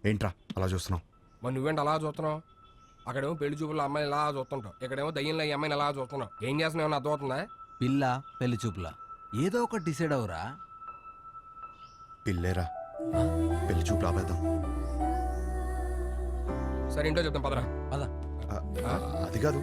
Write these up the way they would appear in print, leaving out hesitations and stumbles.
ఏంట్రా అలా చూస్తున్నావు? మరి నువ్వేంటి అలా చూస్తున్నావు? అక్కడేమో పెళ్లి చూపుల్లో అమ్మాయిని ఇలా చూస్తుంటావు, ఇక్కడేమో దయ్యంలో ఈ అమ్మాయిని ఎలా చూస్తున్నావు. ఏం చేస్తున్నావు అర్థమవుతుందా? పిల్ల పెళ్లి చూపులా ఏదో ఒకటి డిసైడ్ అవరా. పిల్లేరా, పెళ్లి చూపు రాబేద్దాం. సరే ఇంట్లో చెప్తాం పదరా. పద. అది కాదు,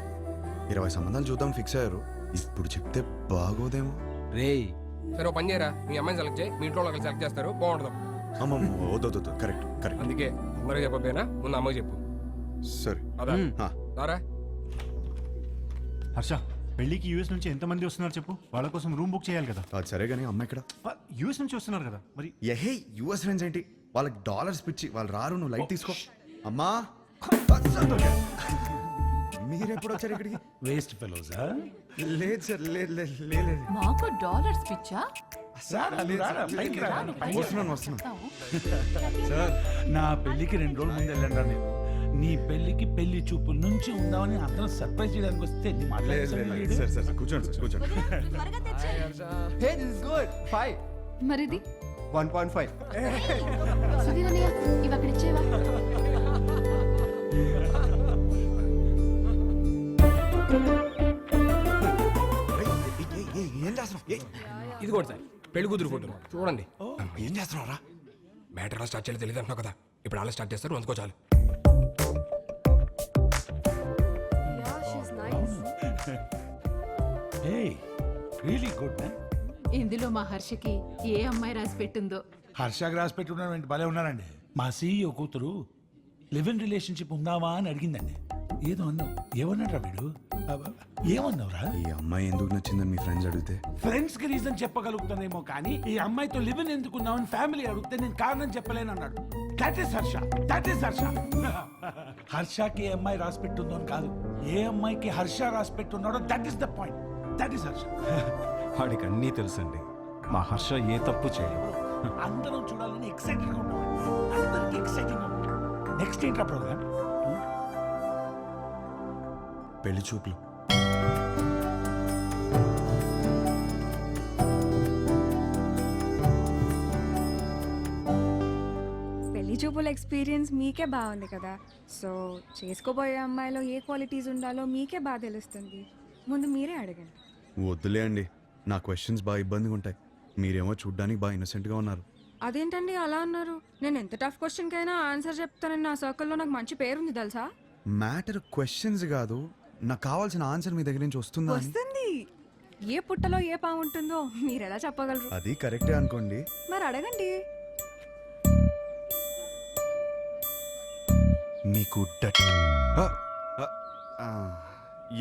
20 సంబంధాలు చూద్దాం ఫిక్స్ అయ్యారు. ఇప్పుడు చెప్తే బాగోదేమో. రేయ్ సరే ఓ పని చేయరా, మీ అమ్మాయిని సెలెక్ట్ చేయి, మీ ఇంట్లో వాళ్ళు సెలెక్ట్ చేస్తారు, బాగుంటుంది. అమ్మమ్మ వద్దు, కరెక్ట్ కరెక్ట్. అందుకే అందరూ చెప్పకపోయినా ముందు అమ్మకి చెప్పు. సరే అదా దారా. హర్ష, పెళ్లికి యూఎస్ నుంచి ఎంతమంది వస్తున్నారు చెప్పు, వాళ్ళ కోసం రూమ్ బుక్ చేయాలి కదా. అది సరే కానీ అమ్మ ఇక్కడ యూఎస్ నుంచి వస్తున్నారు కదా మరి. ఎహే యూఎస్ ఫ్రెండ్స్ ఏంటి, వాళ్ళకి డాలర్స్ పిచ్చి, వాళ్ళు రారు, నువ్వు లైట్ తీసుకో. అమ్మా మీరెప్పుడు వచ్చారు ఇక్కడికి? వేస్ట్ ఫెలోసా? లేదు సార్, లేదు. మాకు డాలర్స్ పిచ్చా? వస్తున్నాను సార్, నా పెళ్లికి 2 రోజుల ముందు వెళ్ళండి. నేను నీ పెళ్లికి పెళ్లి చూపుల నుంచి ఉందామని అతను సర్ప్రైజ్ చేయడానికి వస్తే నీ సార్ కూర్చోండి. మరిది 1.5. సుధీరన్నయ్య ఇవి అక్కడ ఇచ్చేవా? ఏం చేస్తున్నావు? ఇది కూడా సార్ పెళ్లి కూతురు ఫోటో చూడండి. ఏం చేస్తున్నావు రా? మ్యాటర్ ఎలా స్టార్ట్ చేయాలో తెలియదు అంటున్నావు కదా, ఇప్పుడు అలా స్టార్ట్ చేస్తారు, అందుకో చాలు. Really good. ఇందులో మా హర్షకి ఏ అమ్మాయి రాసి పెట్టిందో. హర్ష గ్రాస్ పెట్టుకున్నాడు, భలే ఉన్నారండి. మా సీఈఓ కూతురు లివ్ ఇన్ రిలేషన్షిప్ ఉందావా అని అడిగిందండి. ఏదో అన్నావు, ఏమన్నాడు రా వీడు? ఏమన్నావురా? ఈ అమ్మాయి ఎందుకు నచ్చిందని మీ ఫ్రెండ్స్ అడిగితే ఫ్రెండ్స్ కి రీజన్ చెప్పగలుగుతానేమో కానీ ఈ అమ్మాయితో లివ్ ఇన్ ఎందుకున్నావని ఫ్యామిలీ అడిగితే నేను కారణం చెప్పలేను అన్నాడు. That is Harsha. హర్షకి ఏ అమ్మాయి రాసి పెట్టుందో అని కాదు, ఏ అమ్మాయికి హర్ష రాసి పెట్టున్నాడో that is the point. That is Harsha. వాడికి అన్నీ తెలుసండి, మా హర్ష ఏ తప్పు చేయదు. అందరం చూడాలని ఎక్సైటెడ్ గా ఉన్నామండి, అందరికి ఎక్సైటింగ్. నెక్స్ట్ ఏంట్రా ప్రోగ్రామ్? పెళ్లి చూపులు. పెళ్లి చూపుల ఎక్స్పీరియన్స్ మీకే బాగుంది కదా, సో చేసుకోబోయే అమ్మాయిలో ఏ క్వాలిటీస్ ఉండాలో మీకే బాగా తెలుస్తుంది. ముందు మీరే అడగండి. వద్దులే అండి, నా క్వశ్చన్స్ బాగా ఇబ్బందిగా ఉంటాయి. మీరేమో చూడ్డానికి బాగా ఇన్నసెంట్గా ఉన్నారు. అదేంటండి అలా అన్నారు? నేను ఎంత టఫ్ క్వశ్చన్ కైనా ఆన్సర్ చెప్తానని నా సర్కిల్లో నాకు మంచి పేరుంది తెలుసా. మ్యాటర్ క్వశ్చన్స్ కాదు, నాకు కావాల్సిన ఆన్సర్ మీ దగ్గర నుంచి వస్తుందా అని. వస్తుంది. ఏ పుట్టలో ఏ పాము ఉంటుందో మీరు ఎలా చెప్పగలరు? అది కరెక్టే అనుకోండి. మరి అడగండి. మీకు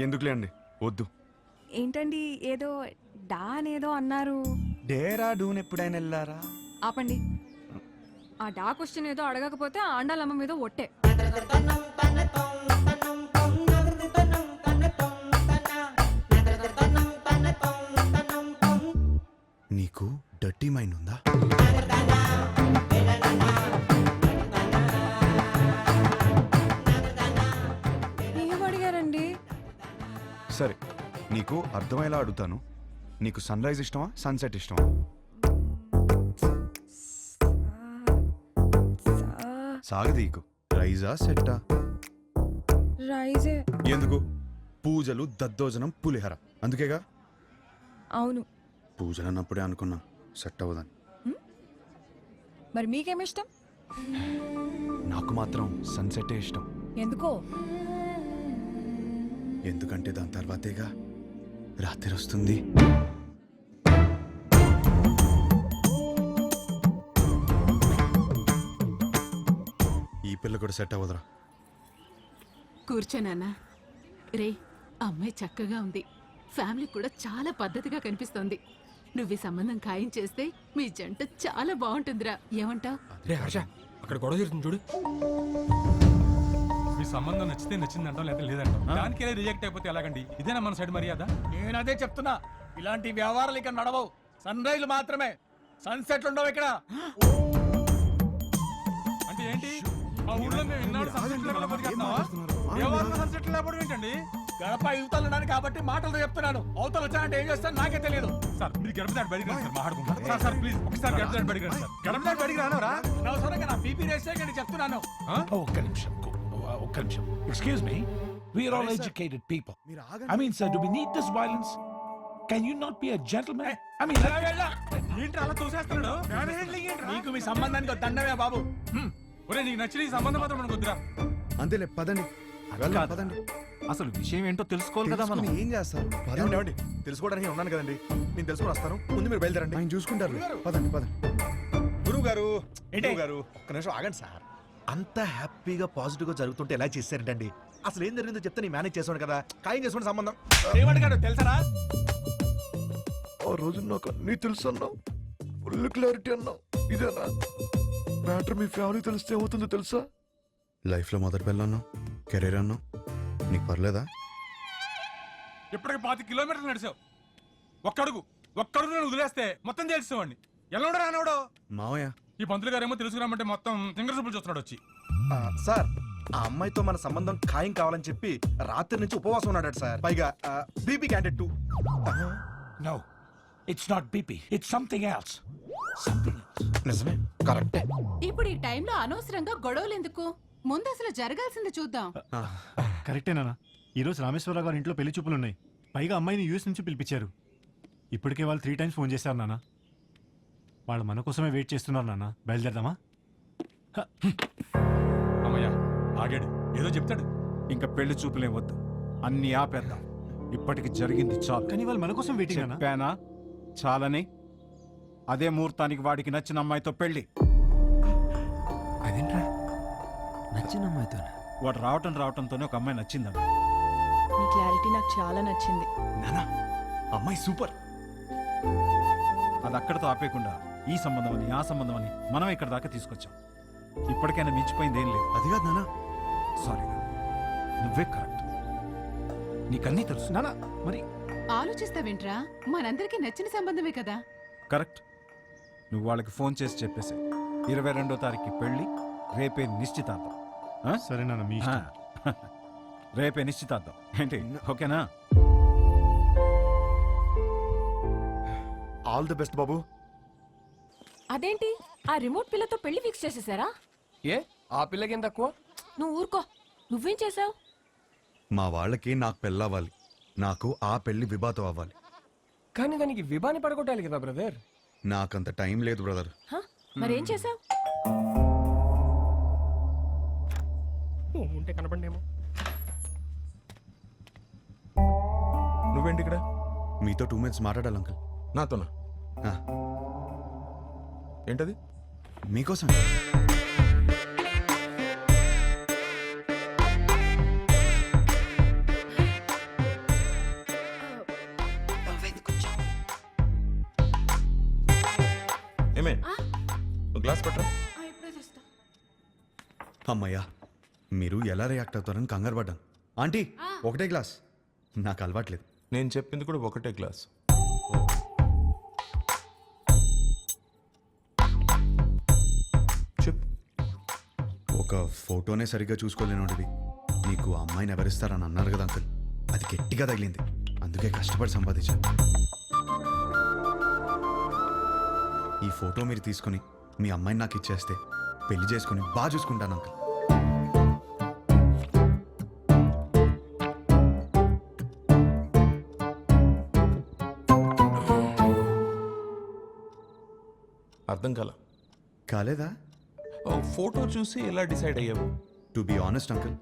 ఎందుకులే అండి, వద్దు. ఏంటండి ఏదో డా అనేదో అన్నారు? డేరా డూన్ ఎప్పుడైనా వెళ్ళారా? ఆపండి. ఆ డా క్వశ్చన్ ఏదో అడగకపోతే ఆండాలమ్మ మీద ఒట్టే. నీకు డర్టీ మైండ్ ఉందా? ఏం అడిగారండి? సరే, నీకు అర్థమయ్యేలా అడుగుతాను. నీకు సన్ రైజ్ ఇష్టమా, సన్సెట్ ఇష్టమా? సాగదీకు. రైజా సెట్టా? రైజే. ఎందుకు? పూజలు, దద్దోజనం, పులిహర, అందుకేగా. అవును. పూజలు అన్నప్పుడే అనుకున్నా సెట్ అవ్వదని. మరి మీకేమిష్టం? నాకు మాత్రం సన్సెటే ఇష్టం. ఎందుకో? ఎందుకంటే దాని తర్వాతేగా రాత్రి వస్తుంది. ఈ పిల్ల కూడా సెట్ అవ్వదురా. కూర్చోనాన్నా. రే, అమ్మాయి చక్కగా ఉంది, ఫ్యామిలీ కూడా చాలా పద్ధతిగా కనిపిస్తోంది. నువ్వు ఈ సంబంధం ఖాయం చేస్తే మీ జంట చాలా బాగుంటుందిరా. ఏమంటావ్? రే హర్ష, అక్కడ గొడవ జరుగుతుంది చూడు. మీ సంబంధం నచ్చితే నచ్చిందంటాం, లేదా లేదంటాం. దానికి రిజెక్ట్ అయిపోతే ఎలాగండి? ఇదేనా మన సైడ్ మర్యాద? నేను అదే చెప్తున్నా, ఇలాంటి వ్యవహారాలు ఇక్కడ నడవవు. సన్ రైజ్ మాత్రమే, సన్సెట్లు ఉండవు ఇక్కడ. అంటే ఏంటి? మా ఊళ్ళో మేము ఇన్నాడు సన్సెట్ లేకుండా బతికేస్తున్నావా? ఏ వారంలో సన్సెట్ లేకపోవడం ఏంటండి? గడప యువతలున్నాను కాబట్టి మాటలతో చెప్తున్నాను. అవతల వచ్చానంటే ఏం చేస్తాను నాకే తెలియదు. సార్ మీరు గడప దాటి బయటికి రండి సార్, మాట్లాడుకుంటాం. సార్ సార్ ప్లీజ్ ఒకసారి గడప దాటి బయటికి రండి సార్. గడప దాటి బయటికి రానవరా? అనవసరంగా నా బీపీ రేస్ చేయకండి చెప్తున్నాను. ఒక్క నిమిషం ఒక్క నిమిషం. Excuse me, we are all educated people. మీరు ఆగండి. I mean, sir, do we need this violence? Can you not be a gentleman? I mean, ఏంటి అలా చూసేస్తున్నాడు? నీకు మీ సంబంధానికి ఒక దండమే బాబు. ఒరే నీకు నచ్చిన ఈ సంబంధం మాత్రం మనకు వద్దురా. అంతేలే పదండి వెళ్దాం, కాదు. పదండి. అసలు విషయం ఏంటో తెలుసుకోవాలి కదా మనం. తెలుసుకుని ఏం చేస్తారు పదండి. ఏమండి తెలుసుకోవడానికి ఉన్నాను కదండి, నేను తెలుసుకొని వస్తాను. ముందు మీరు బయలుదేరండి. ఆయన చూసుకుంటారు. పదండి పదండి. గురువు గారు ఒక్క నిమిషం ఆగండి సార్. అంత హ్యాపీగా పాజిటివ్ గా జరుగుతుంటే ఎలా చేశారంటండి? అసలు ఏం జరిగిందో చెప్తే నేను మేనేజ్ చేసాను కదా. ఖాయం చేసుకోండి సంబంధం. ఏమడిగాడు తెలుసరా? ఆ రోజు నాకు అన్నీ తెలుసు అన్నావు, ఫుల్ క్లారిటీ అన్నావు. ఇదేనా మ్యాటర్? మీ ఫ్యామిలీ తెలిస్తే ఏమవుతుందో తెలుసా? లైఫ్లో మొదటి పిల్ల అన్నావు, కెరీర్ అన్నావు, నీకు పర్లేదా? ఇప్పటికి 5 కిలోమీటర్లు నడిచావు. ఒక్కడుగు నేను వదిలేస్తే మొత్తం తెలుసుకోండి. ఎల్లవడో రానవడో మావయ్య ఈ పంతులు గారేమో తెలుసుకురామంటే మొత్తం ఫింగర్ సూపులు చూస్తున్నాడు వచ్చి. సార్ ఆ అమ్మాయితో మన సంబంధం ఖాయం కావాలని చెప్పి రాత్రి నుంచి ఉపవాసం ఉన్నాడు సార్. పైగా BP candidate 2. no, it's not BP. It's something else. Something else. నిజమే, కరెక్టే. ఇప్పుడు ఈ టైంలో అనవసరంగా గొడవలు ఎందుకు? ముందు అసలు జరగాల్సింది చూద్దాం. కరెక్టేనా? ఈరోజు రామేశ్వరరావు గారి ఇంట్లో పెళ్లి చూపులు ఉన్నాయి. పైగా అమ్మాయిని యూఎస్ నుంచి పిలిపించారు. ఇప్పటికే వాళ్ళు 3 times ఫోన్ చేశారు నాన్న. వాళ్ళు మన కోసమే వెయిట్ చేస్తున్నారు నాన్న. బయలుదేరదామా? అమ్మయ్యా ఆగాడు, ఏదో చెప్తాడు. ఇంకా పెళ్లి చూపులే వద్దు, అన్ని ఆపేద్దాం. ఇప్పటికి జరిగింది చాలు. కానీ వాళ్ళు మన కోసం వెయిటింగ్ అన్న. చెప్పానా చాలని? అదే ముహూర్తానికి వాడికి నచ్చిన అమ్మాయితో పెళ్లి. అదేంట్రా నచ్చిన అమ్మాయితో? వాడు రావటంతోనే ఒక అమ్మాయి నచ్చిందన్న. మీ క్లారిటీ నాకు చాలా నచ్చింది. నానా అమ్మాయి సూపర్. అది అక్కడితో ఆపేయకుండా ఈ సంబంధం అని ఆ సంబంధం అని మనం ఇక్కడ దాకా తీసుకొచ్చాం. ఇప్పటికైనా మించిపోయింది ఏం లేదు. అది కాదు నాన్న. సారీ, నువ్వే కరెక్ట్. నీకన్నీ తెలుసు. నాన్న మరి ఆలోచిస్తావేంట్రా? మనందరికీ నచ్చిన సంబంధమే కదా. కరెక్ట్. నువ్వు వాళ్ళకి ఫోన్ చేసి చెప్పేసి 22వ తారీఖు పెళ్లి, రేపే నిశ్చితార్థం. ఆ? సరే నాన్న, మీ ఇష్టం. రేపే నిశ్చితార్థం ఏంటి? ఓకేనా? ఆల్ ది బెస్ట్ బాబు. అదేంటి ఆ రిమోట్ పిల్లతో పెళ్లి ఫిక్స్ చేసేసారా? ఏ ఆ పిల్లకేం తక్కువ? నువ్వు ఊరుకో. నువ్వేం చేసావు? మా వాళ్ళకి నాకు పెళ్ళవ్వాలి, నాకు ఆ పెళ్లి విభాతం అవ్వాలి. కానీ దానికి విభాని పడగొట్టాలి కదా బ్రదర్. నాకంత టైం లేదు బ్రదర్. మరేం చేసావు? ఉంటే కనపడేమో. నువ్వేంటి ఇక్కడ? మీతో 2 minutes మాట్లాడాలి అంకుల్. నాతోనా? ఆ, ఏంటది? మీకోసం. ఏమే గ్లాస్ పట్టరా. అమ్మయ్యా, మీరు ఎలా రియాక్ట్ అవుతారని కంగారు పడ్డాను. ఆంటీ ఒకటే గ్లాస్, నాకు అలవాట్లేదు. నేను చెప్పింది కూడా ఒకటే గ్లాస్. చెప్పు. ఒక ఫోటోనే సరిగ్గా చూసుకోలేనోడివి నీకు అమ్మాయిని ఎవరిస్తారని అన్నారు కదా అంకుల్. అది గట్టిగా తగిలింది, అందుకే కష్టపడి సంపాదించాను. ఈ ఫోటో మీరు తీసుకుని మీ అమ్మాయిని నాకు ఇచ్చేస్తే పెళ్లి చేసుకుని బాగా చూసుకుంటాను అంకుల్. అర్థం కాలేదా? ఫోటో చూసి ఎలా డిసైడ్ అయ్యావు? టు బీ ఆనెస్ట్ అంకుల్,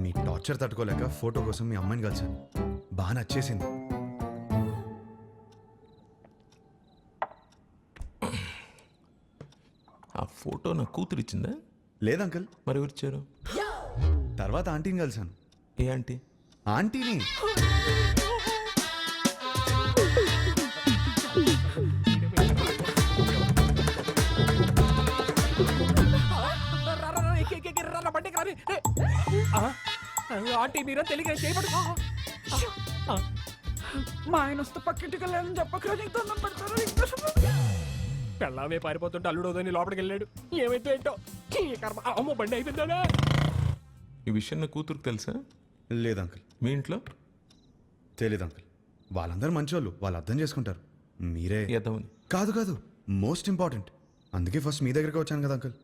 మీ టార్చర్ తట్టుకోలేక ఫోటో కోసం మీ అమ్మాయిని కలిసాను. బాగా నచ్చేసింది. ఆ ఫోటో నా కూతురు ఇచ్చిందా? లేదు అంకుల్. మరి ఎవరిచ్చారు? తర్వాత ఆంటీని కలిసాను. ఏ ఆంటీ? ఆంటీని. ఆంటీ మీరా తెలియక చేయబడు. మా ఆయన వస్తే పక్కింటికి వెళ్ళాలని చెప్పకరా నీకు దండం పెడతారా? పెళ్ళామే పారిపోతుంటే అల్లుడోదని లోపలికి వెళ్ళాడు. ఏమైతే ఏంటో ఈ కర్మ. అమ్మో బండి అయిపోయిందా? ఈ విషయం నా కూతురుకు తెలుసా? లేదు అంకుల్. మీ ఇంట్లో తెలీదు అంకుల్. వాళ్ళందరూ మంచోళ్ళు, వాళ్ళు అర్థం చేసుకుంటారు. మీరే ఎదవని. కాదు కాదు, మోస్ట్ ఇంపార్టెంట్. అందుకే ఫస్ట్ మీ దగ్గరికి వచ్చాను కదా అంకుల్.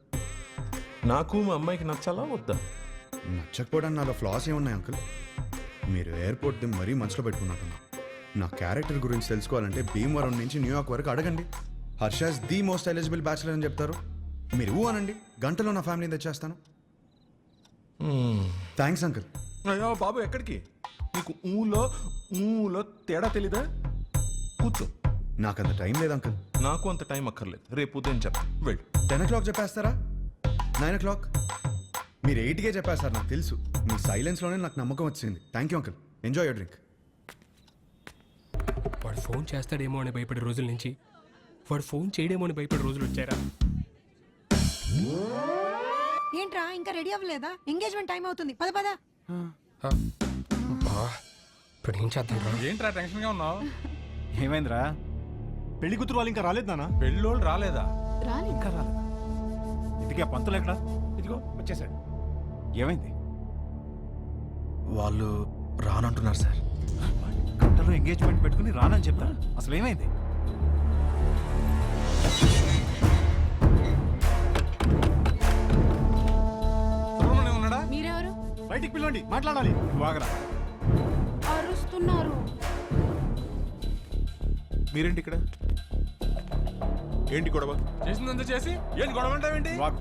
నాకు మా అమ్మాయికి నచ్చాలా వద్దా? నచ్చకపోవడానికి నాలో ఫ్లాస్ ఏమున్నాయి అంకుల్? మీరు ఎయిర్పోర్ట్ ది మరీ మనసులో పెట్టుకున్నట్టున్నా. నా క్యారెక్టర్ గురించి తెలుసుకోవాలంటే భీమవరం నుంచి న్యూయార్క్ వరకు అడగండి. Harsha's the most eligible bachelor అని చెప్తారు. మీరు అనండి, గంటలో నా ఫ్యామిలీని తెచ్చేస్తాను. Thanks uncle. అయ్యో బాబు, ఎక్కడికి? నీకు ఊలో తేడా తెలీదా? కూర్చో. నాకు అంత టైం లేదు అంకుల్. నాకు అంత టైం అక్కర్లేదు, రేపు ఉదయం చెప్తా. వెళ్ళు. 10 o'clock చెప్పేస్తారా? 9 o'clock? మీరు 8కే చెప్పేస్తారు, నాకు తెలుసు. మీ సైలెన్స్లోనే నాకు నమ్మకం వచ్చింది. Thank you uncle. Enjoy your drink. వాడు ఫోన్ చేస్తాడేమో అని భయపడే రోజుల నుంచి వాడు ఫోన్ చేయడేమో అని భయపడే రోజులు వచ్చారా? ఏంట్రా ఇంకా రెడీ అవ్వలేదా? ఎంగేజ్మెంట్ టైం అవుతుంది, పద పద. ఇప్పుడు ఏం చేద్దాం రా? ఏంట్రా టెన్షన్ గా ఉన్నావు? ఏమైందిరా? పెళ్లి కూతురు వాళ్ళు ఇంకా రాలేదు నాన్న. పెళ్ళోళ్ళు రాలేదా? రాలే. ఇంకా రాలేదా? ఇంతకీ ఆ పంతులు ఎక్కడా? ఇదిగో వచ్చేసాడు. ఏమైంది? వాళ్ళు రానంటున్నారు సార్. గంటలో ఎంగేజ్మెంట్ పెట్టుకుని రానని చెప్తా. అసలు ఏమైంది? సుబ్రహ్మణ్యం ఉన్నాడా? మీరెవరు? బయటికి పిలవండి, మాట్లాడాలి. వాగరా. అరుస్తున్నారు. మీరేంటి ఇక్కడ? ఏంటి గొడవ? చేసిందంతా చేసి ఏంటి గొడవ అంటావేంటి? వాగు.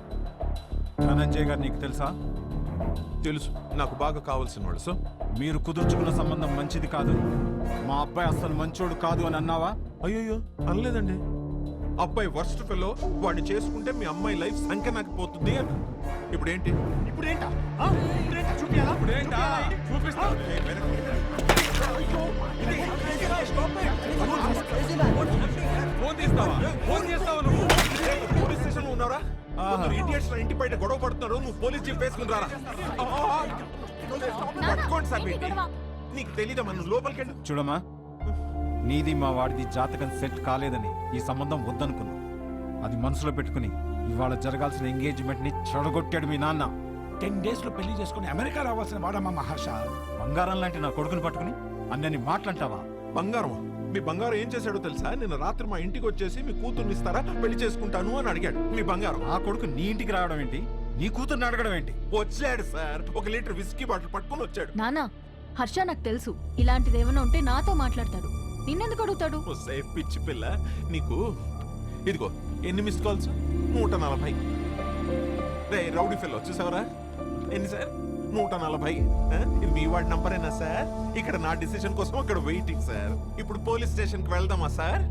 ధనంజయ్ గారు నీకు తెలుసా? తెలుసు, నాకు బాగా కావాల్సిన వాళ్ళు. సో మీరు కుదుర్చుకున్న సంబంధం మంచిది కాదు, మా అబ్బాయి అస్సలు మంచోడు కాదు అని అన్నావా? అయ్యో అనలేదండి. అబ్బాయి వర్స్ట్ ఫెలో, వాడిని చేసుకుంటే మీ అమ్మాయి లైఫ్ సంఖ్య నాకు పోతుంది అన్న. ఇప్పుడేంటి? ఇప్పుడేంటా? చూపియాలా? ఇప్పుడేంటా? చూపిస్తా. ఫోన్ తీస్తావా? ఫోన్ చేస్తావా నువ్వు? పోలీస్ స్టేషన్ లో ఉన్నారా? ఇడియట్స్ ఇంటి బయట గొడవ పడుతున్నారు, నువ్వు పోలీస్ జీప్ వేసుకుని రారా? పట్టుకోండి సార్. నీకు తెలీదా? మనం లోపలికి వెళ్ళు. చూడమ్మా, నీది మా వాడిది జాతకం సెట్ కాలేదని ఈ సంబంధం వద్దనుకున్నాం. అది మనసులో పెట్టుకుని ఇవాళ జరగాల్సిన ఎంగేజ్మెంట్ ని చెడగొట్టాడు మీ నాన్న. 10 days లో పెళ్లి చేసుకుని అమెరికా రావాల్సిన వాడమ్మా మహర్ష. బంగారం లాంటి నా కొడుకుని పట్టుకుని అన్నని మాట్లాంటావా? బంగారం? మీ బంగారం ఏం చేశాడో తెలుసా? నిన్న రాత్రి మా ఇంటికి వచ్చేసి మీ కూతుర్ని ఇస్తారా, పెళ్లి చేసుకుంటాను అని అడిగాడు. మీ బంగారం. ఆ కొడుకు నీ ఇంటికి రావడం ఏంటి? నీ కూతుర్ని అడగడం ఏంటి? వచ్చాడు సార్, 1 లీటర్ విస్కీ బాటిల్ పట్టుకుని వచ్చాడు. నానా, హర్ష నాకు తెలుసు, ఇలాంటిది ఏమైనా ఉంటే నాతో మాట్లాడతాడు, నిన్నెందుకు అడుగుతాడు? ఒసే పిచ్చి పిల్ల, నీకు ఇదిగో ఎన్ని మిస్ కాల్స్? 140. రే రౌడీ ఫెల్లో, చూసావరా ఎన్ని సార్? 140. ఇది మీ వాడి నంబరేనా సార్? ఇక్కడ నా డిసిషన్ కోసం అక్కడ వెయిటింగ్ సార్. ఇప్పుడు పోలీస్ స్టేషన్ కి వెళ్దామా సార్?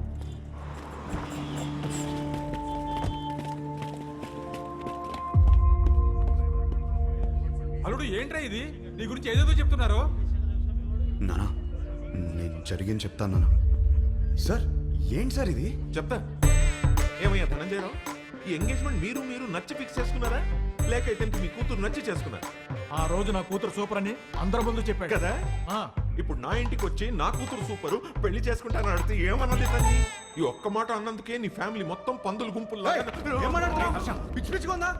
అల్లుడు ఏంట్రా ఇది? నీ గురించి ఏదేదో చెప్తున్నారు. నానా, నేను జరిగింది చెప్తాను నానా. సార్ ఏంటి సార్ ఇది? చెప్తా. ఏమయ్యా ధనంజయరావు, ఈ ఎంగేజ్మెంట్ మీరు నచ్చి ఫిక్స్ చేసుకున్నారా, లేక ఇతనికి మీ కూతురు నచ్చి చేసుకున్నారా? ఆ రోజు నా కూతురు సూపర్ అని అందరి ముందు చెప్పాడు కదా. ఇప్పుడు నా ఇంటికి వచ్చి నా కూతురు సూపరు, పెళ్లి చేసుకుంటానని అడిగితే ఏమన్నది తల్లి? ఈ ఒక్క మాట అన్నందుకే నీ ఫ్యామిలీ మొత్తం పందులు గుంపుల్లా. పిచ్చి పిచ్చిగా ఉందా?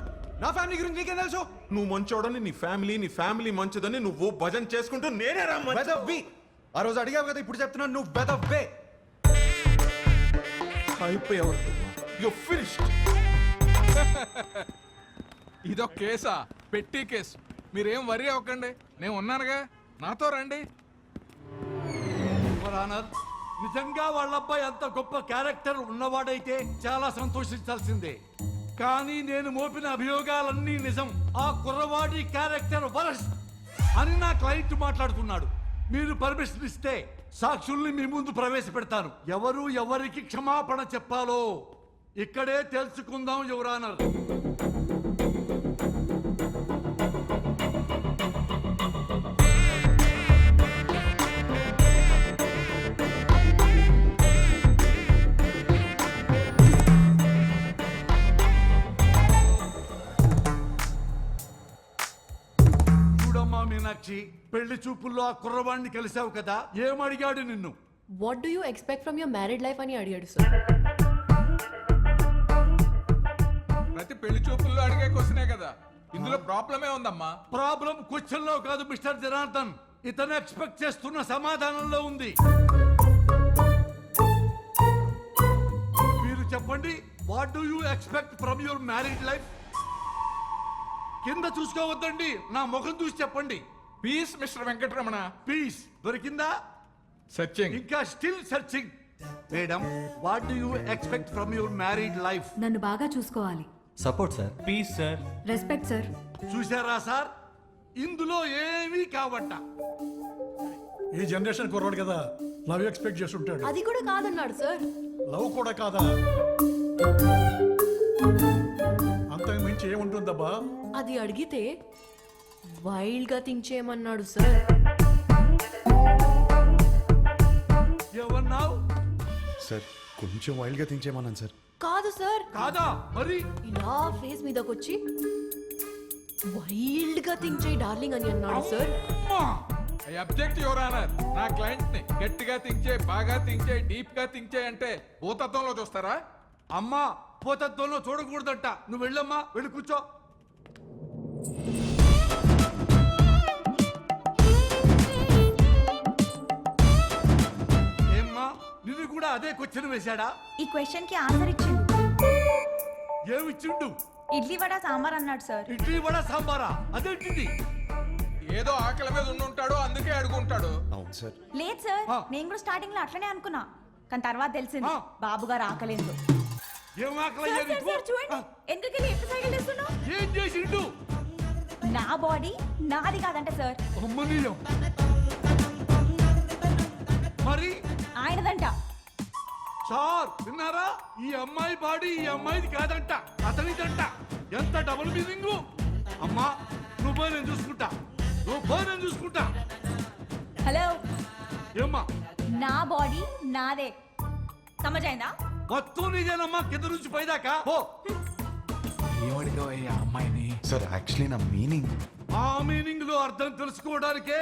నా ఫ్యామిలీ గురించి నీకేం తెలుసు? నువ్వు మంచోడని నీ ఫ్యామిలీ మంచిదని నువ్వు భజన చేసుకుంటూ నేనే రా బెదవ్వి. ఆ రోజు అడిగావు కదా, ఇప్పుడు చెప్తున్నాను, నువ్వు బెదవ్వే. అయిపోయావు. You finished. ఇదొక కేసా? పెట్టి కేసు. మీరేం వరి అవ్వకండి, నేను ఉన్నానుగా, నాతో రండి. నిజంగా వాళ్ళ అబ్బాయి అంత గొప్ప క్యారెక్టర్ ఉన్నవాడైతే చాలా సంతోషించాల్సిందే. కానీ నేను మోపిన అభియోగాలన్నీ నిజం. ఆ కుర్రవాడి క్యారెక్టర్ వరస్ట్ అని నా క్లయింట్ మాట్లాడుతున్నాడు. మీరు పర్మిషన్ ఇస్తే సాక్షుల్ని మీ ముందు ప్రవేశపెడతాను. ఎవరు ఎవరికి క్షమాపణ చెప్పాలో ఇక్కడే తెలుసుకుందాం యువర్ ఆనర్. మీనాక్షి, పెళ్లి చూపుల్లో ఆ కుర్రవాణ్ణి కలిసావు కదా, ఏమడిగాడు నిన్ను? What do you expect from your married life అని అడిగాడు సార్. ప్రతి పెళ్లి చూపుల్లో అడిగే క్వశ్చనే కదా. ఇందులో ప్రాబ్లమే ఉందమ్మా. ప్రాబ్లం క్వశ్చన్ లో కాదు మిస్టర్ జనార్దన్, ఇతను ఎక్స్పెక్ట్ చేస్తున్న సమాధానంలో ఉంది. మీరు చెప్పండి, what do you expect from your married life? కింద చూసుకోవద్దండి, నా ముఖం చూసి చెప్పండి. Peace mister Venkataramana. పీస్ దొరికిందా? సర్చింగ్. ఇంకా still searching. Madam, what do you expect from your married life? నన్ను బాగా చూసుకోవాలి. Support sir. Please sir. Respect sir. చూసారా సార్, ఇందులో ఏమీ కావట్ట. ఈ జనరేషన్ కుర్రాడు కదా, లవ్ ఎక్స్పెక్ట్ చేస్తుంటాడు. అది కూడా కాదన్నాడు సార్. లవ్ కూడా కాదా? అంతకు మించి ఏముంటుందబ్బా? అది అడిగితే వైల్డ్ గా థింక్ చేయమన్నాడు సార్. ఏమన్నావు? సార్ కొంచెం వైల్డ్గా థింక్ చేయమన్నాను సార్. కాదు సార్. కాదా మరి? ఇలా ఫేస్ మీదకొచ్చి వైల్డ్ గా థింక్ చేయి డార్లింగ్ అని అన్నాడు sir. I object your honour. నా క్లయింట్ ని గట్టిగా థింక్ చేయి, బాగా థింక్ చేయి, డీప్ గా థింక్ చేయి అంటే భూతత్వంలో చూస్తారా? అమ్మా, పోతత్వంలో చూడకూడదట. నువ్వు వెళ్ళమ్మా, వెళ్ళి కూర్చో. ఏమ్మా, నిన్ను కూడా అదే క్వశ్చన్ వేశాడా? ఈ క్వశ్చన్ కి ఆన్సర్ ఇచ్చిండు. ఏమిచ్చిండు? ఇడ్లీ వడ సాంబార్ అన్నాడు సార్. ఇడ్లీ వడ సాంబారా? అదేంటిది? ఏదో ఆకలి మీద ఉండుంటాడు, అందుకే అడుగుంటాడు. అవును సార్. లేదు సార్, ఆ. నేను కూడా స్టార్టింగ్ లో అట్లనే అనుకున్నా, కానీ తర్వాత తెలిసింది ఆ. బాబు గారు ఆకలేదు. ఏం ఆకలయ్యా నీకు? చూడండి ఎందుకు ఎప్పుడు సైకిల్ చేస్తున్నావు? ఏం చేసిండు? నా బాడీ నాది కాదంట సార్, అమ్మనీయం. మరి ఆయనదంట. సార్ విన్నారా? ఈ అమ్మాయి బాడీ ఈ అమ్మాయిది కాదంట, అతనిదంట. ఎంత డబుల్ మీనింగ్. అమ్మా, నువ్వు పోయి నేను చూసుకుంటా, నువ్వు పోయి నేను చూసుకుంటా. హలో, ఏమ్మా, నా బాడీ నాదే, సమజైందా? మొత్తం నీదేనమ్మా, కింద నుంచి పైదాకా. ఓ ఏమడిగా ఆ అమ్మాయిని? సార్ యాక్చువల్లీ నా మీనింగ్. ఆ మీనింగ్ లో అర్థం తెలుసుకోవడానికే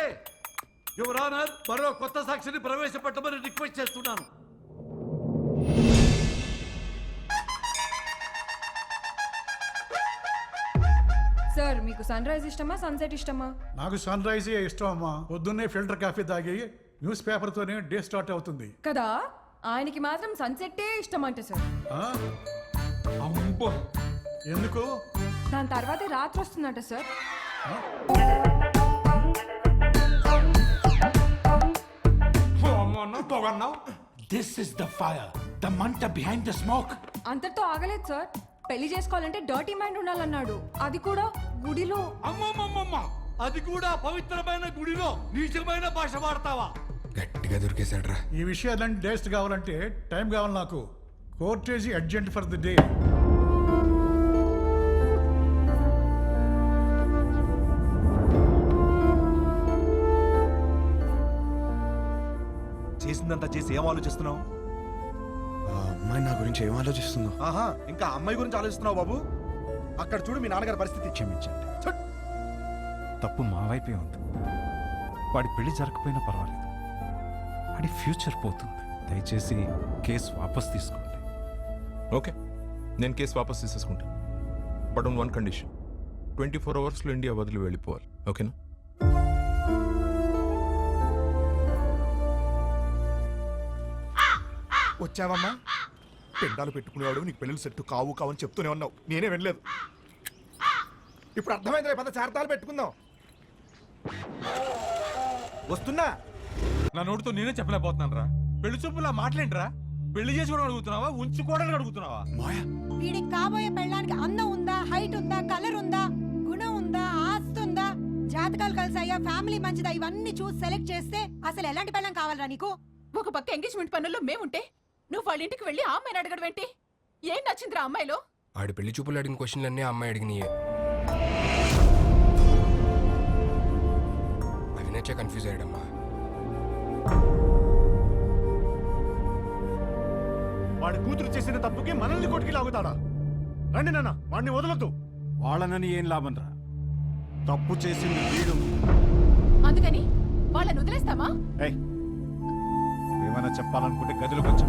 యువర్ ఆనర్ మరో కొత్త సాక్షిని ప్రవేశపెట్టమని రిక్వెస్ట్ చేస్తున్నాను. సార్, మీకు సన్ రైజ్ ఇష్టమా సన్సెట్ ఇష్టమా? నాకు సన్ రైజే ఇష్టం అమ్మా. పొద్దున్నే ఫిల్టర్ కాఫీ తాగి న్యూస్ పేపర్ తోనే డే స్టార్ట్ అవుతుంది కదా, ఆయనకి మాత్రం సన్సెట్టే ఇష్టం అంట సార్. ఆ? అమ్మో, ఎందుకు? దాని తర్వాతే రాత్రి వస్తుందంట సార్. పొగన్నావు. This is the fire, the మంట బిహైండ్ ద స్మోక్. అంతటితో ఆగలేదు సార్, పెళ్లి చేసుకోవాలంటే డర్టీ మైండ్ ఉండాలన్నాడు, అది కూడా గుడిలో. అమ్మమ్మమ్మమ్మ, అది కూడా పవిత్రమైన గుడిలో నీచమైన భాష వాడతావా? గట్టిగా దొరికేశాడ్రా. ఈ విషయాలన్నీ డేస్ట్ కావాలంటే టైం కావాలి నాకు. Courtesy urgent for the day. చేసిందంతా చేసి ఏం ఆలోచిస్తున్నావు? ఆ అమ్మాయి నా గురించి ఏం ఆలోచిస్తుందో. ఆహా, ఇంకా అమ్మాయి గురించి ఆలోచిస్తున్నావు బాబు? అక్కడ చూడు మీ నాన్నగారి పరిస్థితి. క్షమించండి. తప్పు మా వైపే ఉంది. వాడి పెళ్లి జరగకపోయినా పర్వాలేదు, వాడి ఫ్యూచర్ పోతుంది. దయచేసి కేసు వాపస్ తీసుకోండి. ఓకే, నేను కేసు వాపస్ తీసేసుకుంటాను. బట్ ఆన్ వన్ కండిషన్, 24 అవర్స్లో ఇండియా వదిలి వెళ్ళిపోవాలి. ఓకేనా? వచ్చావమ్మా? పెండాలు పెట్టుకునేవాడు నీకు పెళ్ళిళ్ళు సెట్ కావు కావు అని చెప్తూనే ఉన్నావు, నేనే వెళ్ళలేదు. ఇప్పుడు అర్థమైంది, పద చార్తాలు పెట్టుకుందాం. వస్తున్నా. నా నోటితో నేనే చెప్పలేకపోతున్నాను రా. పెళ్లి చూపులా మాట్లాడరా? పెళ్లి చేసుకోవడం అడుగుతున్నావా, ఉంచుకోవడానికి అడుగుతున్నావా? వీడికి కాబోయే పెళ్ళానికి అందం ఉందా, హైట్ ఉందా, కలర్ ఉందా, గుణం ఉందా, ఆస్తి ఉందా, జాతకాలు కలిసాయా, ఫ్యామిలీ మంచిదా, ఇవన్నీ చూసి సెలెక్ట్ చేస్తే అసలు ఎలాంటి పెళ్ళం కావాలరా నీకు? ఒక పక్క ఎంగేజ్మెంట్ పనుల్లో మేముంటే నువ్వు వాళ్ళ ఇంటికి వెళ్ళి ఆ అమ్మాయిని అడగడం ఏంటి? ఏం నచ్చిందిరా అమ్మాయిలో? ఆడి పెళ్లి చూపులు అడిగిన క్వశ్చన్లన్నీ ఆ అమ్మాయి అడిగినాయే. అవి నచ్చే కన్ఫ్యూజ్ అయ్యాడమ్మా. వాడి కూతురు చేసిన తప్పుకి మనల్ని కొట్టుకి లాగుతాడా? రండి నాన్న, వాడిని వదలొద్దు. వాళ్ళనని ఏం లాభం రా? తప్పు చేసింది వీడు. అందుకని వాళ్ళని వదిలేస్తామా? ఏయ్, ఏమైనా చెప్పాలనుకుంటే గదిలోకి వచ్చా.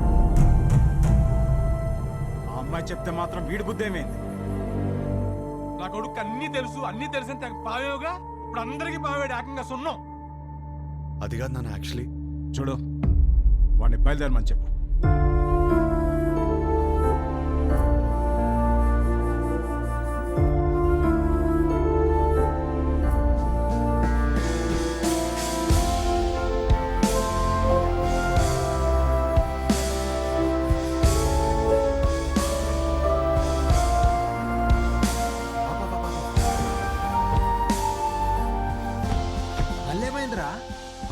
ఆ అమ్మాయి చెప్తే మాత్రం వీడి బుద్ధి ఏమైంది? నా కొడుకు అన్నీ తెలుసు అన్నీ తెలిసిన తెగ పావేవుగా ఇప్పుడు అందరికీ పావేడు ఏకంగా సున్నం. అది కాదు నాన్న, యాక్చువల్లీ చూడు వాడిని బయలుదేరమని చెప్పు. మళ్ళేమైందిరా?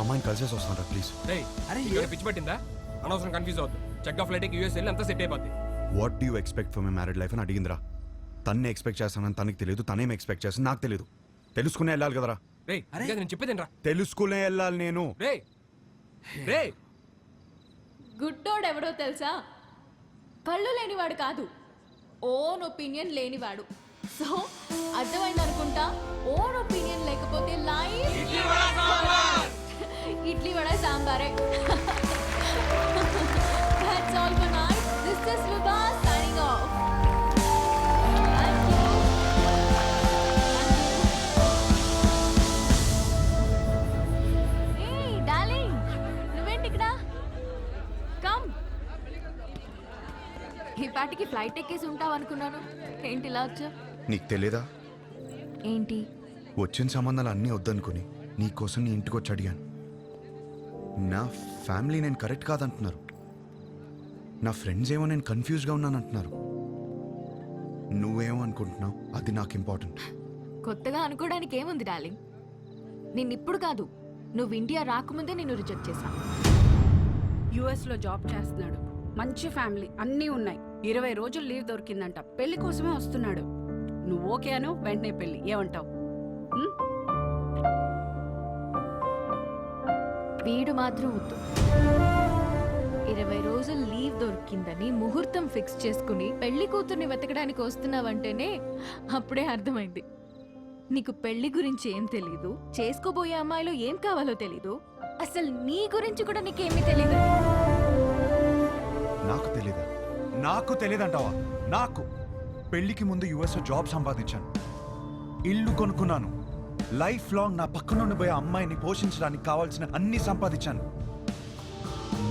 అమ్మాయిని కలిసేసి వస్తాను ప్లీజ్. రేయ్, ఇక్కడ పిచ్చి పట్టిందా? అనవసరం కన్ఫ్యూజ్ అవుద్దు. చెక్ ఆఫ్ ఫ్లైట్ యూఎస్ వెళ్ళి అంతా సెట్ అయిపోద్ది. What do you expect for my married life అని అడిగిందిరా. తన్నే ఎక్స్పెక్ట్ చేస్తానని తనకి తెలియదు, తనేం ఎక్స్పెక్ట్ చేస్తాను నాకు తెలియదు. తెలుసుకునే వెళ్ళాలి కదరా. రేయ్, ఇంకా నేను చెప్పేదేంట్రా? తెలుసుకునే వెళ్ళాలి నేను. రేయ్ రేయ్ గుడ్డోడు ఎవడో తెలుసా? కళ్ళు లేనివాడు కాదు, ఓన్ ఒపీనియన్ లేనివాడు. సో అర్థమైంది అనుకుంటా. ఓన్ ఒపీనియన్ లేకపోతే లైఫ్ ఇడ్లీ వడ సాంబారే. That's all for night. This is Vibha signing off. Thank you. Hey, darling. నువ్వేంటి ఇక్కడ? Come. ఈ పాటికి ఫ్లైట్ ఎక్కేసి ఉంటావు అనుకున్నాను. ఏంటి ఇలా వచ్చా? నీకు తెలియదా? ఏంటి? వచ్చిన సంబంధాలు అన్నీ వద్దనుకుని నీకోసం నీ ఇంటికి వచ్చి అడిగాను. నా ఫ్యామిలీ నేను కరెక్ట్ కాదంటున్నారు, నా ఫ్రెండ్స్ ఏమో నేను కన్ఫ్యూజ్గా ఉన్నాను అంటున్నారు. నువ్వేమో అనుకుంటున్నావు, అది నాకు ఇంపార్టెంట్. కొత్తగా అనుకోవడానికి ఏముంది డార్లింగ్? నిన్నిప్పుడు కాదు, నువ్వు ఇండియా రాకముందే నిన్ను రిజెక్ట్ చేశాను. యుఎస్ లో జాబ్ చేస్తున్నాడు, మంచి ఫ్యామిలీ అన్నీ ఉన్నాయి. 20 రోజులు లీవ్ దొరికిందంట. పెళ్లి కోసమే వస్తున్నాడు. నువ్వు ఓకే అను, వెంటనే పెళ్లి. ఏమంటావు? వీడు మాత్రం వద్దు. 20 రోజులు లీవ్ దొరికిందని ముహూర్తం ఫిక్స్ చేసుకుని పెళ్లి కూతుర్ని వెతకడానికి వస్తున్నావంటేనే అప్పుడే అర్థమైంది నీకు పెళ్లి గురించి ఏం తెలీదు, చేసుకోబోయే అమ్మాయిలో ఏం కావాలో తెలీదు, అసలు నీ గురించి కూడా నీకేమీ తెలీదు. నాకు తెలీదా? నాకు తెలియదంటావా? నాకు పెళ్లికి ముందు యుఎస్లో జాబ్ సంపాదించాను, ఇల్లు కొనుక్కున్నాను, లైఫ్ లాంగ్ నా పక్కనుండి పోయే అమ్మాయిని పోషించడానికి కావాల్సిన అన్ని సంపాదించాను.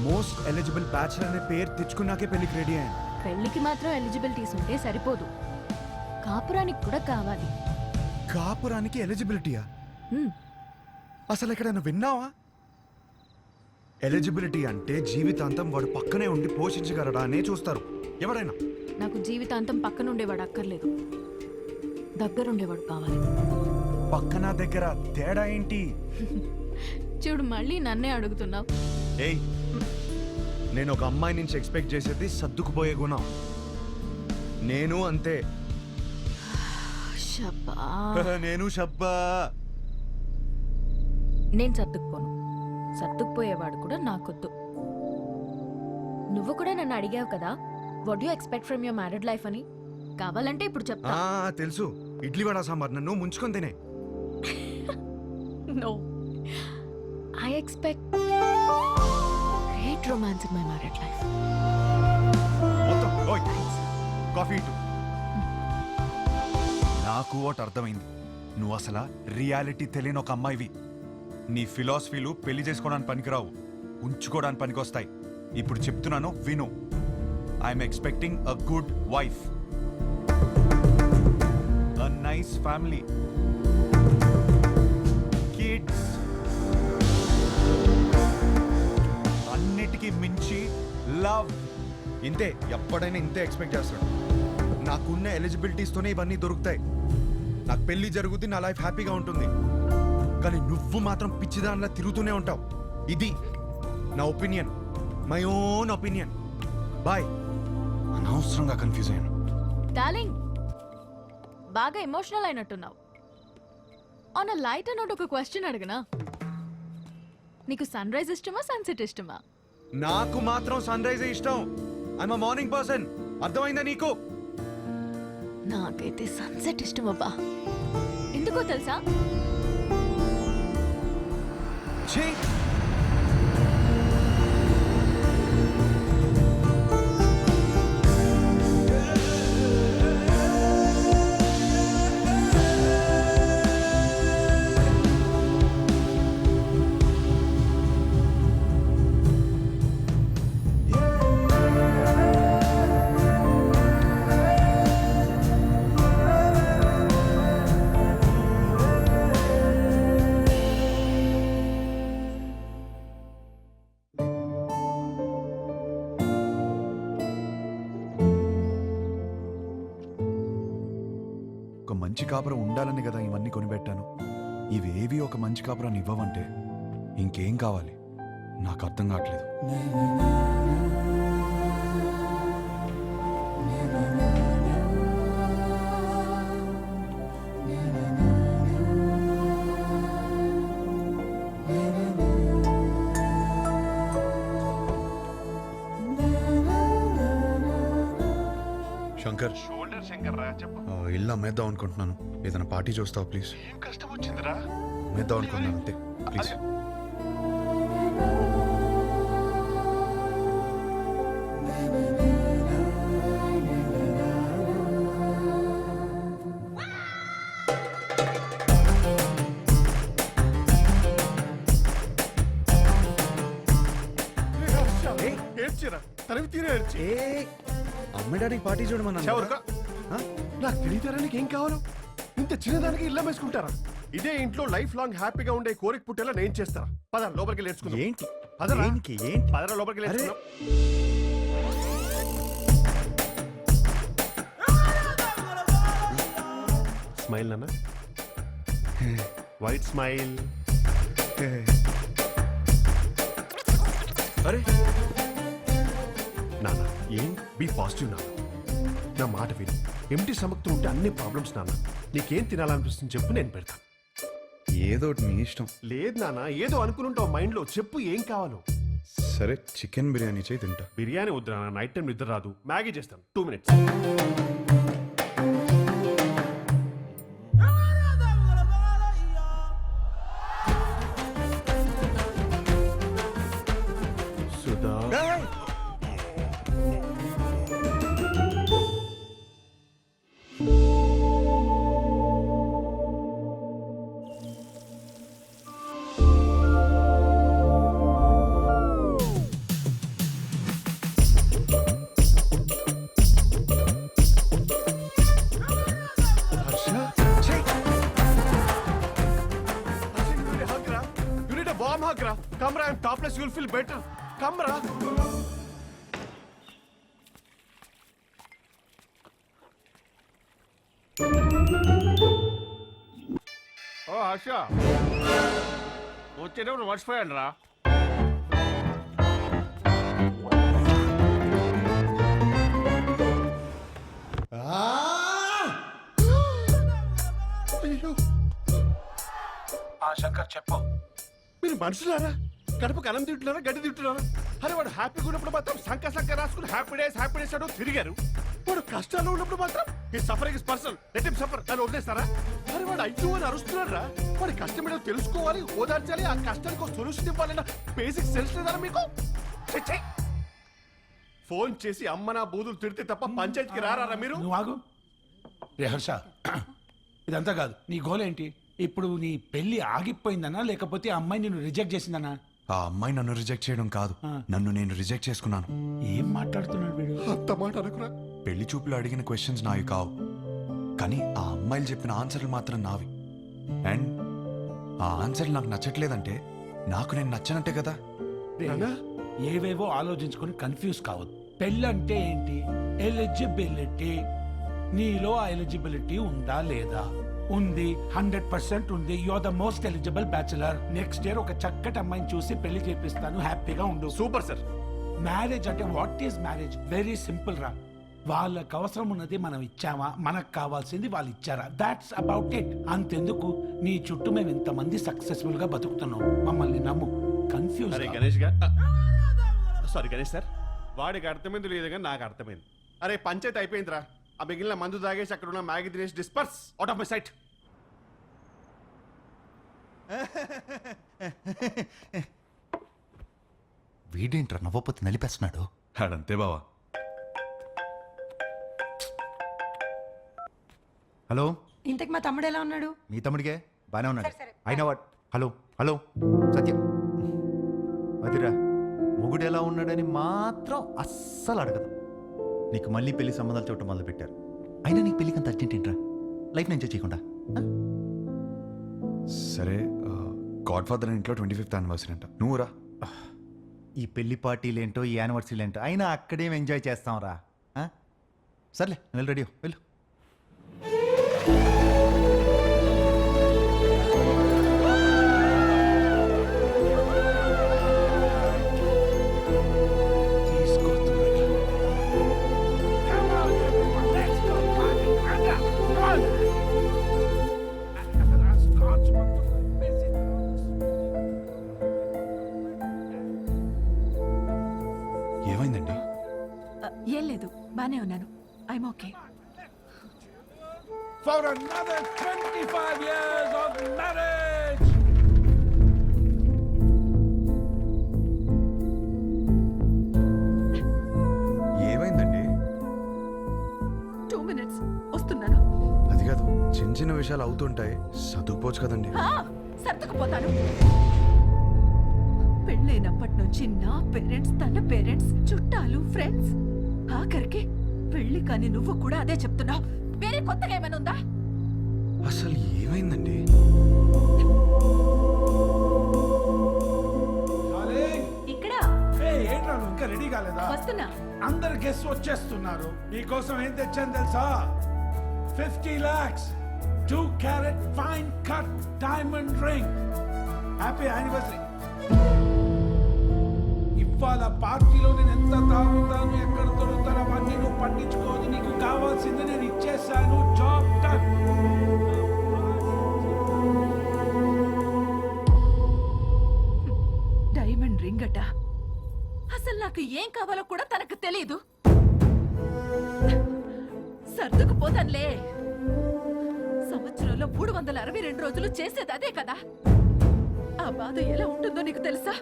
మోస్ట్ ఎలిజిబుల్ బ్యాచిలర్ అనే పేరు తెచ్చుకున్నాకే పెళ్లికి రెడీ అయ్యాను. పెళ్లికి మాత్రం ఎలిజిబిలిటీస్ ఉంటే సరిపోదు, కాపురానికి కూడా కావాలి. కాపురానికి ఎలిజిబిలిటీయా? అసలు ఎక్కడైనా విన్నావా? ఎలిజిబిలిటీ అంటే జీవితాంతం వాడు పక్కనే ఉండి పోషించగలడా అనే చూస్తారు ఎవరైనా. నాకు జీవితాంతం పక్కనుండేవాడు అక్కర్లేదు, దగ్గరుండేవాడు కావాలి. పక్కన దగ్గర తేడా ఏంటి? చూడు, మళ్ళీ నన్నే అడుగుతున్నావు. ఏయ్, నేను ఒక అమ్మాయి నుంచి ఎక్స్పెక్ట్ చేసేది సర్దుకుపోయే గుణం. నేను అంతే. నేను షబ్బా. నేను సర్దుకుపోను, సర్దుకుపోయేవాడు కూడా నాకొద్దు. నువ్వు కూడా నన్ను అడిగావు కదా, what you expect from your married life అని. కావాలంటే ఇప్పుడు చెప్తా. తెలుసు, ఇడ్లీ వడ సాంబార్ నన్ను ముంచుకొని తినే. No. I expect great romance in my married life. మొత్తం కాఫీ ఇటు. నాకు ఒకటి అర్థమైంది, నువ్వు అసలు రియాలిటీ తెలియని ఒక అమ్మాయివి. నీ ఫిలాసఫీలు పెళ్లి చేసుకోవడానికి పనికిరావు, ఉంచుకోవడానికి పనికొస్తాయి. ఇప్పుడు చెప్తున్నాను విను. I'm expecting a good wife, a nice family, kids, అన్నిటికీ మించి లవ్. ఇంతే, ఎప్పుడైనా ఇంతే ఎక్స్పెక్ట్ చేస్తాడు. నాకున్న ఎలిజిబిలిటీస్తోనే ఇవన్నీ దొరుకుతాయి. నాకు పెళ్లి జరుగుతుంది, నా లైఫ్ హ్యాపీగా ఉంటుంది. కానీ నువ్వు మాత్రం పిచ్చిదానిలా తిరుగుతూనే ఉంటావు. ఇది నా opinion, my own opinion. Bye. అనవసరంగా కన్ఫ్యూజ్ అయ్యాను. డార్లింగ్, బాగా ఎమోషనల్ అయినట్టున్నావు. ఆన్ అ లైట్ నోట్ ఒక క్వశ్చన్ అడగనా? నీకు సన్ రైజ్ ఇష్టమా, సన్సెట్ ఇష్టమా? నాకు మాత్రం సన్ రైజ్ ఇష్టం. I'm a morning person. అర్థమైందా నీకు? నాకైతే సన్సెట్ ఇష్టం అబ్బా. ఎందుకో తెలుసా? కాపురం ఉండాలని కదా ఇవన్నీ కొనిపెట్టాను. ఇవేవి ఒక మంచి కాపురాన్ని ఇవ్వవంటే ఇంకేం కావాలి నాకు అర్థం కావట్లేదు. శంకర్, ఇల్లు అమ్మేద్దాం అనుకుంటున్నాను. ఏదైనా పార్టీ చూస్తావు ప్లీజ్? ఏం కష్టం వచ్చిందిరా? అమ్మేద్దాం అనుకుంటున్నాను అంతే, ప్లీజ్. ఏడ్చిరా, తరివి తీరే ఏడ్చి. అమ్మేడానికి పార్టీ చూడమన్నా. నాకు తెలియతారానికి ఏం కావాలి? ఇంత చిన్నదానికి ఇల్లు వేసుకుంటారా? ఇదే ఇంట్లో లైఫ్ లాంగ్ హ్యాపీగా ఉండే కోరిక పుట్టేలా నేను చేస్తారా? పద లోపలికి నేర్చుకుందాం. ఏంటి పదరా. ఏంటి ఏంటి? పదరా లోపలికి నేర్చుకుందాం. స్మైల్ నాన్న, వైట్ స్మైల్. అరే నాన్న, ఏం బీ పాజిటివ్ నాన్న. నా మాట విని ఎంటీ సమక్తో ఉంటే అన్ని ప్రాబ్లమ్స్ నాన్న. నీకేం తినాలనిపిస్తుంది చెప్పు, నేను పెడతాను. ఏదో ఒకటి మీ ఇష్టం. లేదు నాన్న, ఏదో అనుకుంటావు మైండ్ లో, చెప్పు ఏం కావాలో. సరే, చికెన్ బిర్యానీ చేయి తింటా. బిర్యానీ వద్దు నాన్న, నైట్ టైం నిద్ర రాదు. మ్యాగీ చేస్తాను, 2 minutes. Sudha, come ra, I'm topless, you'll feel better. Come ra. ఓ హర్ష, వచ్చేటప్పుడు మర్చిపోయాను రా. శంకర్ చెప్పు. మీరు మనుషులారా? కడుపుకి అన్నం తింటున్నారా, గడ్డి తింటున్నారా? అరే వాడు హ్యాపీగా ఉన్నప్పుడు మాత్రం సంక రాసుకుని హ్యాపీ డేస్ అంటూ తిరిగారు. వాడు కష్టాల్లో ఉన్నప్పుడు మాత్రం ఈ suffering is personal, let him suffer అని వదిలేస్తారా? అరే వాడు అయ్యో అని అరుస్తున్నారా? వాడి కష్టం ఏంటో తెలుసుకోవాలి, ఓదార్చాలి, ఆ కష్టానికి ఒక సొల్యూషన్ ఇవ్వాలన్న బేసిక్ సెన్స్ లేదా మీకు? ఫోన్ చేసి అమ్మ నా బూదులు తిడితే తప్ప పంచాయతీకి రారా మీరు? నువ్వు ఆగు. రే హర్ష, ఇదంతా కాదు. నీ గోల్ ఏంటి? ఇప్పుడు నీ పెళ్లి ఆగిపోయిందనా, లేకపోతే ఆ అమ్మాయి నిన్ను రిజెక్ట్ చేసిందనా? ఆ అమ్మాయి నన్ను రిజెక్ట్ చేయడం కాదు, నన్ను నేను రిజెక్ట్ చేసుకున్నాను. ఏం మాట్లాడుతున్నాడు వీడు? అంత మాట అనుకురా. పెళ్లి చూపులు అడిగిన క్వశ్చన్స్ నావి కావు, కానీ ఆ అమ్మాయిలు చెప్పిన ఆన్సర్లు మాత్రం నావి. అండ్ ఆ ఆన్సర్లు నాకు నచ్చట్లేదంటే నాకు నేను నచ్చనంటే కదా. ఏవేవో ఆలోచించుకొని కన్ఫ్యూజ్ కావద్దు. పెళ్ళంటే ఏంటి? ఎలిజిబిలిటీ. నీలో ఆ ఎలిజిబిలిటీ ఉందా లేదా? ఉంది, 100% ఉంది. You are the most eligible bachelor. Next year ఒక చక్కటి అమ్మాయిని చూసి పెళ్లి చేపిస్తాను, హ్యాపీగా ఉండు. Super sir. మ్యారేజ్ అంటే what is marriage? Very simple రా. వాళ్ళకి అవసరం ఉన్నది మనం ఇచ్చామా, మనకు కావాల్సింది వాళ్ళు ఇచ్చారా? That's about it. అంతెందుకు, నీ చుట్టూ మేము ఇంతమంది సక్సెస్ఫుల్ గా బతుకుతున్నాం, మమ్మల్ని నమ్ము. కన్ఫ్యూజ్. అరే గణేష్ సారీ గణేష్ సార్, వాడికి అర్థమైంది లేదు కానీ నాకు అర్థమైంది. అరే పంచాయతీ అయిపోయిందిరా. ఆ మిగిలిన మందు తాగేసి అక్కడ ఉన్న మ్యాగీ తినేసి disperse out of my sight. వీడేంట్రా నవ్వపోతే నలిపేస్తున్నాడు. అడంతే బావా. హలో, ఇంతకు మా తమ్ముడు ఎలా ఉన్నాడు? మీ తమ్ముడికే బానే ఉన్నాడు. అయినా వాట్? హలో హలో సత్యం, అదిరా మొగుడు ఎలా ఉన్నాడని మాత్రం అస్సలు అడగదు. నీకు మళ్ళీ పెళ్లి సంబంధాలు చూడటం మొదలు పెట్టారు. అయినా నీకు పెళ్లికి అంత అర్జెంట్ ఏంట్రా? లైఫ్ ఎంజాయ్ చేయకుండా? సరే, గాడ్ ఫాదర్ ఇంట్లో 25th యానివర్సరీ అంట, నువ్వు రా. ఈ పెళ్లి పార్టీలు ఏంటో, ఈ యానివర్సరీలు ఏంటో, అయినా అక్కడేం ఎంజాయ్ చేస్తాం రా. సర్లే, నువ్వు రెడీ వెళ్ళు. Okay For another 25 years of marriage. ఏమైందండి? 2 minutes వస్తున్నాను. అది కాదు, చిన్న చిన్న విషయాలు అవుతుంటాయి, చదువుకోవచ్చు కదండి. సర్దుకుపోతాను. పెళ్ళైనప్పటి నుంచి నా పేరెంట్స్, తన పేరెంట్స్, చుట్టాలు, ఫ్రెండ్స్, ఆఖరికి పెళ్లి కాని నువ్వు కూడా అదే చెప్తున్నావు. వేరే కొత్తగా ఏమైనా ఉందా? అసలు ఏమైందండి? ఇక్కడ ఏంట్రా నువ్వు ఇంకా రెడీ కాలేదా? వస్తున్నా. అందరు గెస్ట్ వచ్చేస్తున్నారు. మీకోసం ఏం తెచ్చాను తెలుసా? 50 lakhs 2 carat fine cut diamond ring. Happy anniversary. ఇవాళ పార్టీలో నేను ఎంత తాగుతాను, ఎక్కడ దొరుకుతాను అవన్నీ నువ్వు పట్టించుకోదు. నీకు కావాల్సింది నేను ఇచ్చేసాను. Job done. డైమండ్ రింగ్ అట. అసలు నాకు ఏం కావాలో కూడా తనకు తెలీదు. సర్దుకుపోతానులే. సంవత్సరంలో 362 రోజులు చేసేది అదే కదా. ఆ బాధ ఎలా ఉంటుందో నీకు తెలుసా?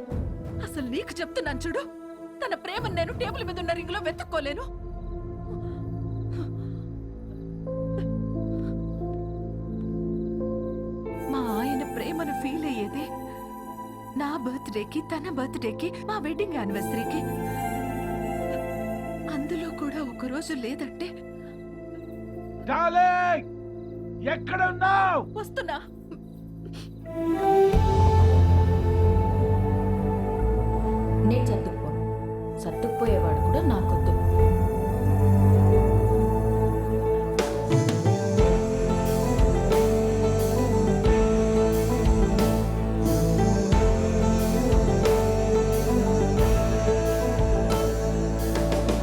అసలు నీకు చెప్తున్నాను చూడు, తన ప్రేమను నేను టేబుల్ మీద ఉన్న రింగులో వెతుక్కోలేను. మా ఆయన ప్రేమను ఫీల్ అయ్యేది నా బర్త్డేకి, తన బర్త్డేకి, మా వెడ్డింగ్ యానివర్సరీకి. అందులో కూడా ఒక రోజు లేదంటే డార్లింగ్, ఎక్కడ ఉన్నావు? వస్తున్నా. నేను